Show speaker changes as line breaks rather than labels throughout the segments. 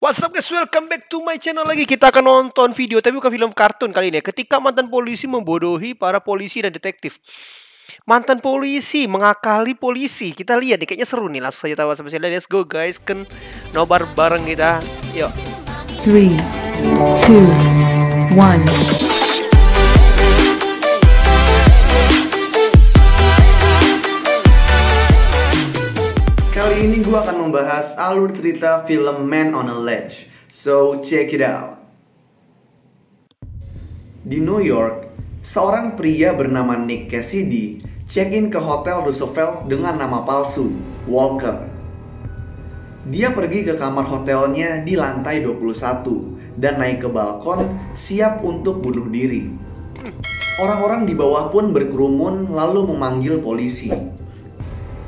What's up guys, welcome back to my channel lagi. Kita akan nonton video, tapi bukan film kartun kali ini. Ketika mantan polisi membodohi para polisi dan detektif. Mantan polisi mengakali polisi. Kita lihat nih, kayaknya seru nih. Langsung saja tawa sampai sini. Let's go guys, kan nobar bareng kita. Yuk.
3, 2, 1.
Kali ini gue akan membahas alur cerita film Man on a Ledge. So, check it out. Di New York, seorang pria bernama Nick Cassidy check-in ke Hotel Roosevelt dengan nama palsu, Walker. Dia pergi ke kamar hotelnya di lantai 21 dan naik ke balkon siap untuk bunuh diri. Orang-orang di bawah pun berkerumun lalu memanggil polisi.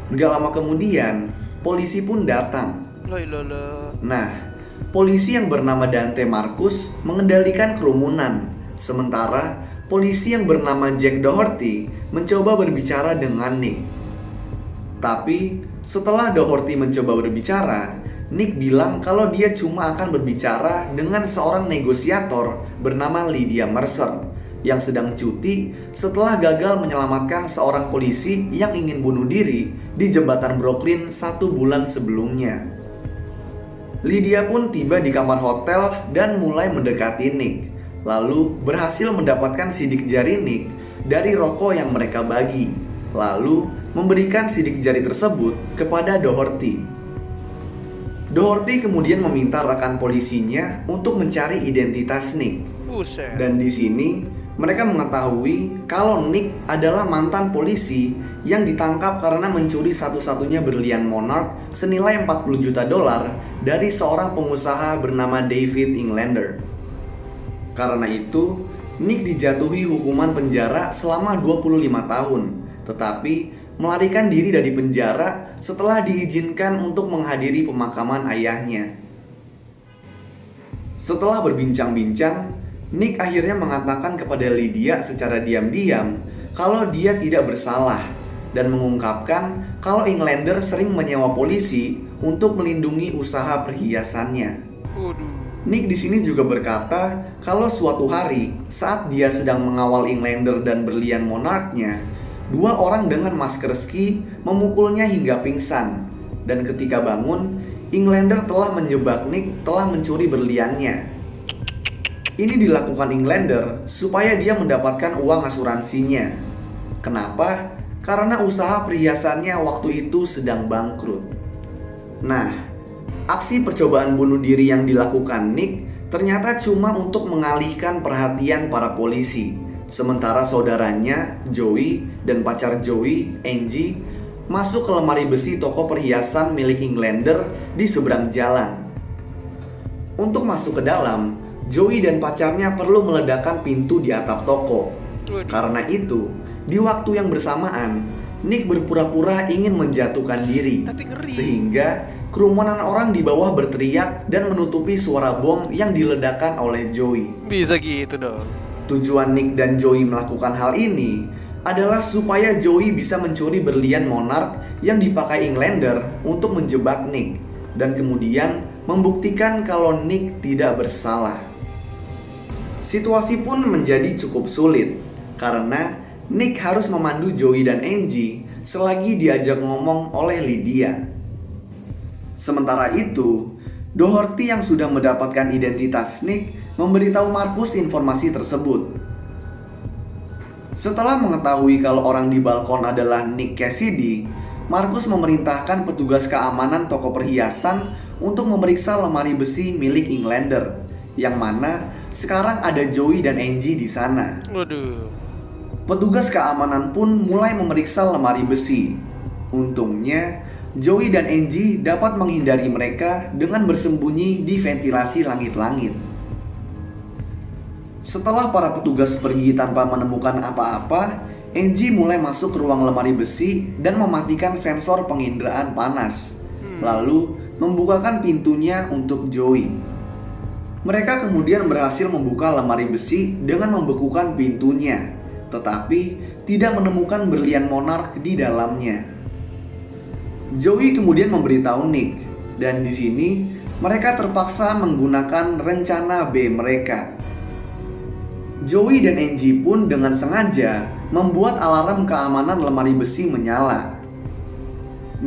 Gak lama kemudian, polisi pun datang. Nah, polisi yang bernama Dante Marcus mengendalikan kerumunan. Sementara, polisi yang bernama Jack Doherty mencoba berbicara dengan Nick. Tapi, setelah Doherty mencoba berbicara, Nick bilang kalau dia cuma akan berbicara dengan seorang negosiator bernama Lydia Mercer yang sedang cuti setelah gagal menyelamatkan seorang polisi yang ingin bunuh diri di jembatan Brooklyn 1 bulan sebelumnya. Lydia pun tiba di kamar hotel dan mulai mendekati Nick, lalu berhasil mendapatkan sidik jari Nick dari rokok yang mereka bagi, lalu memberikan sidik jari tersebut kepada Doherty. Doherty kemudian meminta rekan polisinya untuk mencari identitas Nick. Dan di sini mereka mengetahui kalau Nick adalah mantan polisi yang ditangkap karena mencuri satu-satunya berlian monarch senilai 40 juta dolar dari seorang pengusaha bernama David Englander. Karena itu, Nick dijatuhi hukuman penjara selama 25 tahun, tetapi melarikan diri dari penjara setelah diizinkan untuk menghadiri pemakaman ayahnya. Setelah berbincang-bincang, Nick akhirnya mengatakan kepada Lydia secara diam-diam kalau dia tidak bersalah dan mengungkapkan kalau Englander sering menyewa polisi untuk melindungi usaha perhiasannya. Nick di sini juga berkata kalau suatu hari saat dia sedang mengawal Englander dan berlian monarchnya, dua orang dengan masker ski memukulnya hingga pingsan, dan ketika bangun, Englander telah menjebak Nick telah mencuri berliannya. Ini dilakukan Englander supaya dia mendapatkan uang asuransinya. Kenapa? Karena usaha perhiasannya waktu itu sedang bangkrut. Nah, aksi percobaan bunuh diri yang dilakukan Nick ternyata cuma untuk mengalihkan perhatian para polisi. Sementara saudaranya, Joey, dan pacar Joey, Angie, masuk ke lemari besi toko perhiasan milik Englander di seberang jalan. Untuk masuk ke dalam, Joey dan pacarnya perlu meledakkan pintu di atap toko. Karena itu, di waktu yang bersamaan, Nick berpura-pura ingin menjatuhkan diri, sehingga kerumunan orang di bawah berteriak dan menutupi suara bom yang diledakkan oleh Joey.
Bisa gitu dong.
Tujuan Nick dan Joey melakukan hal ini adalah supaya Joey bisa mencuri berlian monarch yang dipakai Englander untuk menjebak Nick, dan kemudian membuktikan kalau Nick tidak bersalah. Situasi pun menjadi cukup sulit karena Nick harus memandu Joey dan Angie selagi diajak ngomong oleh Lydia. Sementara itu, Doherty yang sudah mendapatkan identitas Nick memberitahu Marcus informasi tersebut. Setelah mengetahui kalau orang di balkon adalah Nick Cassidy, Marcus memerintahkan petugas keamanan toko perhiasan untuk memeriksa lemari besi milik Englander, yang mana sekarang ada Joey dan Angie di sana. Petugas keamanan pun mulai memeriksa lemari besi. Untungnya, Joey dan Angie dapat menghindari mereka dengan bersembunyi di ventilasi langit-langit. Setelah para petugas pergi tanpa menemukan apa-apa, Angie mulai masuk ke ruang lemari besi dan mematikan sensor penginderaan panas, lalu membukakan pintunya untuk Joey. Mereka kemudian berhasil membuka lemari besi dengan membekukan pintunya, tetapi tidak menemukan berlian monarch di dalamnya. Joey kemudian memberitahu Nick, dan di sini mereka terpaksa menggunakan rencana B mereka. Joey dan Angie pun dengan sengaja membuat alarm keamanan lemari besi menyala.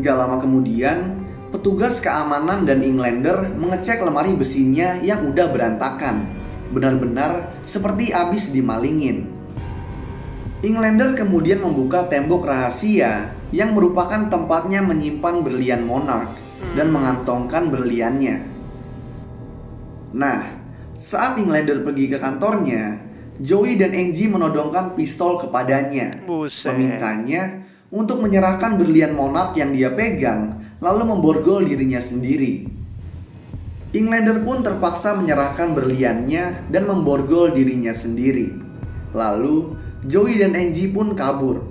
Gak lama kemudian, petugas keamanan dan Englander mengecek lemari besinya yang udah berantakan, benar-benar seperti abis dimalingin. Englander kemudian membuka tembok rahasia yang merupakan tempatnya menyimpan berlian Monarch dan mengantongkan berliannya. Nah, saat Englander pergi ke kantornya, Joey dan Angie menodongkan pistol kepadanya, memintanya untuk menyerahkan berlian Monarch yang dia pegang, lalu memborgol dirinya sendiri. Englander pun terpaksa menyerahkan berliannya dan memborgol dirinya sendiri. Lalu Joey dan Angie pun kabur.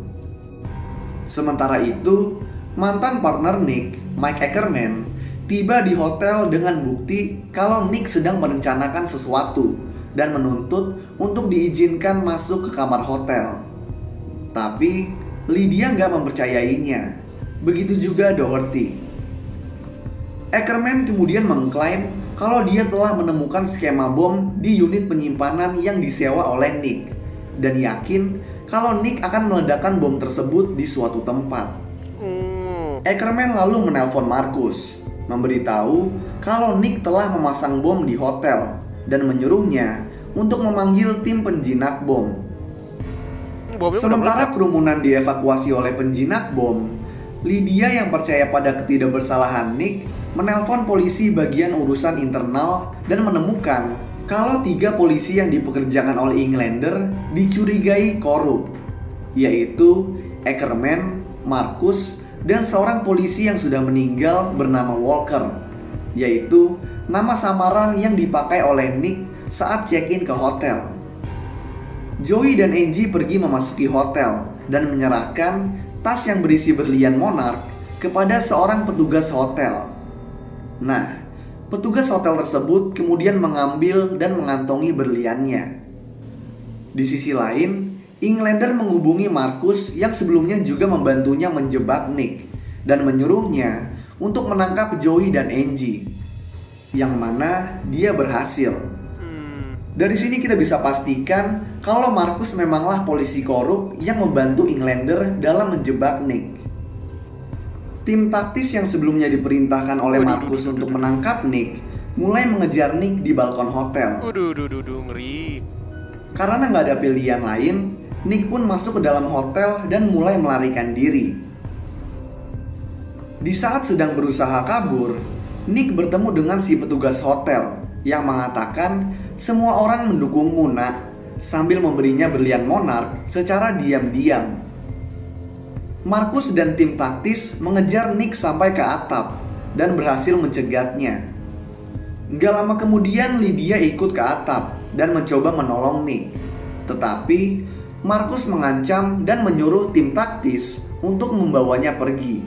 Sementara itu, mantan partner Nick, Mike Ackerman, tiba di hotel dengan bukti kalau Nick sedang merencanakan sesuatu dan menuntut untuk diizinkan masuk ke kamar hotel. Tapi Lydia nggak mempercayainya. Begitu juga Doherty. Ackerman kemudian mengklaim kalau dia telah menemukan skema bom di unit penyimpanan yang disewa oleh Nick dan yakin kalau Nick akan meledakkan bom tersebut di suatu tempat. Ackerman lalu menelpon Marcus, memberitahu kalau Nick telah memasang bom di hotel dan menyuruhnya untuk memanggil tim penjinak bom. Sementara kerumunan dievakuasi oleh penjinak bom, Lydia yang percaya pada ketidakbersalahan Nick menelpon polisi bagian urusan internal dan menemukan kalau 3 polisi yang dipekerjakan oleh Englander dicurigai korup, yaitu Ackerman, Marcus, dan seorang polisi yang sudah meninggal bernama Walker, yaitu nama samaran yang dipakai oleh Nick saat check-in ke hotel. Joey dan Angie pergi memasuki hotel dan menyerahkan tas yang berisi berlian Monarch kepada seorang petugas hotel. Nah, petugas hotel tersebut kemudian mengambil dan mengantongi berliannya. Di sisi lain, Englander menghubungi Marcus yang sebelumnya juga membantunya menjebak Nick dan menyuruhnya untuk menangkap Joey dan Angie, yang mana dia berhasil. Dari sini kita bisa pastikan kalau Marcus memanglah polisi korup yang membantu Englander dalam menjebak Nick. Tim taktis yang sebelumnya diperintahkan oleh Marcus untuk menangkap Nick mulai mengejar Nick di balkon hotel.
Ngeri.
Karena nggak ada pilihan lain, Nick pun masuk ke dalam hotel dan mulai melarikan diri. Di saat sedang berusaha kabur, Nick bertemu dengan si petugas hotel yang mengatakan semua orang mendukungmu, nak, sambil memberinya berlian Monarch secara diam-diam. Marcus dan tim taktis mengejar Nick sampai ke atap dan berhasil mencegatnya. Gak lama kemudian Lydia ikut ke atap dan mencoba menolong Nick. Tetapi Marcus mengancam dan menyuruh tim taktis untuk membawanya pergi.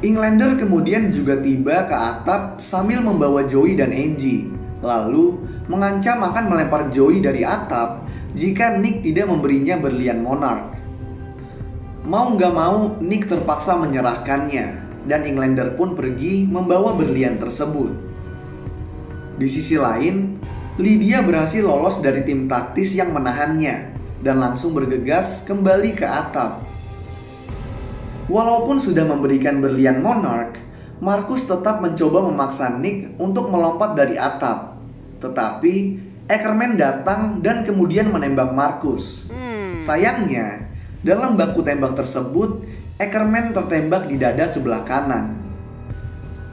Englander kemudian juga tiba ke atap sambil membawa Joey dan Angie, lalu mengancam akan melempar Joey dari atap jika Nick tidak memberinya berlian Monarch. Mau nggak mau, Nick terpaksa menyerahkannya, dan Englander pun pergi membawa berlian tersebut. Di sisi lain, Lydia berhasil lolos dari tim taktis yang menahannya, dan langsung bergegas kembali ke atap. Walaupun sudah memberikan berlian Monarch, Marcus tetap mencoba memaksa Nick untuk melompat dari atap. Tetapi, Ackerman datang dan kemudian menembak Marcus. Sayangnya, dalam baku tembak tersebut, Ackerman tertembak di dada sebelah kanan.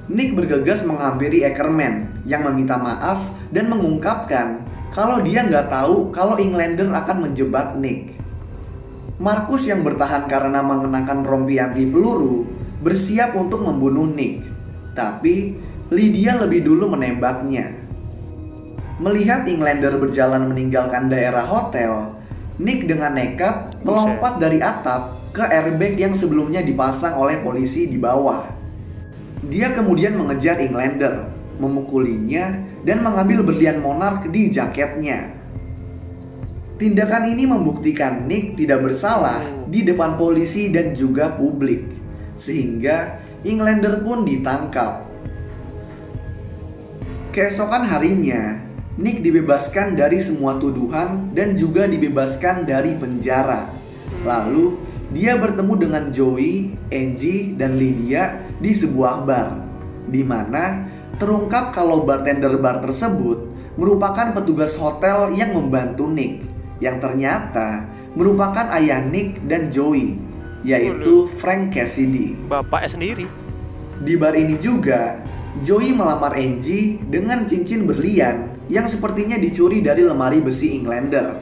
Nick bergegas menghampiri Ackerman yang meminta maaf dan mengungkapkan kalau dia nggak tahu kalau Englander akan menjebak Nick. Marcus yang bertahan karena mengenakan rompi anti peluru bersiap untuk membunuh Nick, tapi Lydia lebih dulu menembaknya. Melihat Englander berjalan meninggalkan daerah hotel, Nick dengan nekat melompat dari atap ke airbag yang sebelumnya dipasang oleh polisi di bawah. Dia kemudian mengejar Englander, memukulinya, dan mengambil berlian Monarch di jaketnya. Tindakan ini membuktikan Nick tidak bersalah di depan polisi dan juga publik, sehingga Englander pun ditangkap. Keesokan harinya, Nick dibebaskan dari semua tuduhan dan juga dibebaskan dari penjara. Lalu, dia bertemu dengan Joey, Angie, dan Lydia di sebuah bar, di mana terungkap kalau bartender bar tersebut merupakan petugas hotel yang membantu Nick, yang ternyata merupakan ayah Nick dan Joey, yaitu Frank Cassidy.
Bapaknya sendiri.
Di bar ini juga, Joey melamar Angie dengan cincin berlian yang sepertinya dicuri dari lemari besi Englander.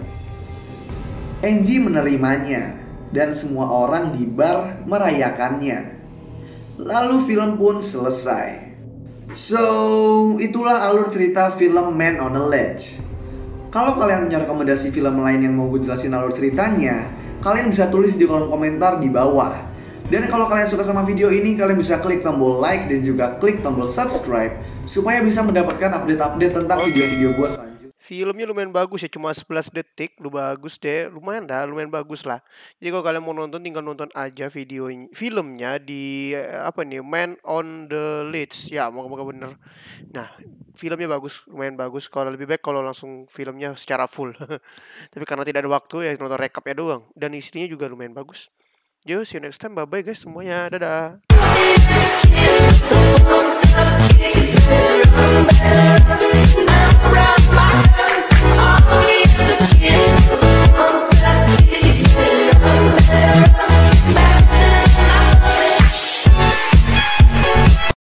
Angie menerimanya dan semua orang di bar merayakannya. Lalu film pun selesai. So, itulah alur cerita film Man on a Ledge. Kalau kalian punya rekomendasi film lain yang mau gue jelasin alur ceritanya, kalian bisa tulis di kolom komentar di bawah. Dan kalau kalian suka sama video ini, kalian bisa klik tombol like dan juga klik tombol subscribe supaya bisa mendapatkan update-update tentang video-video gue selanjutnya.
Filmnya lumayan bagus ya, cuma 11 detik, bagus deh, lumayan bagus lah. Jadi kalau kalian mau nonton, tinggal nonton aja filmnya di Man on the Ledge ya, moga-moga bener. Nah, filmnya bagus, lumayan bagus. Kalau lebih baik kalau langsung filmnya secara full. Tapi karena tidak ada waktu ya nonton recapnya doang. Dan isinya juga lumayan bagus. Yo, see you next time, bye bye guys semuanya, dadah.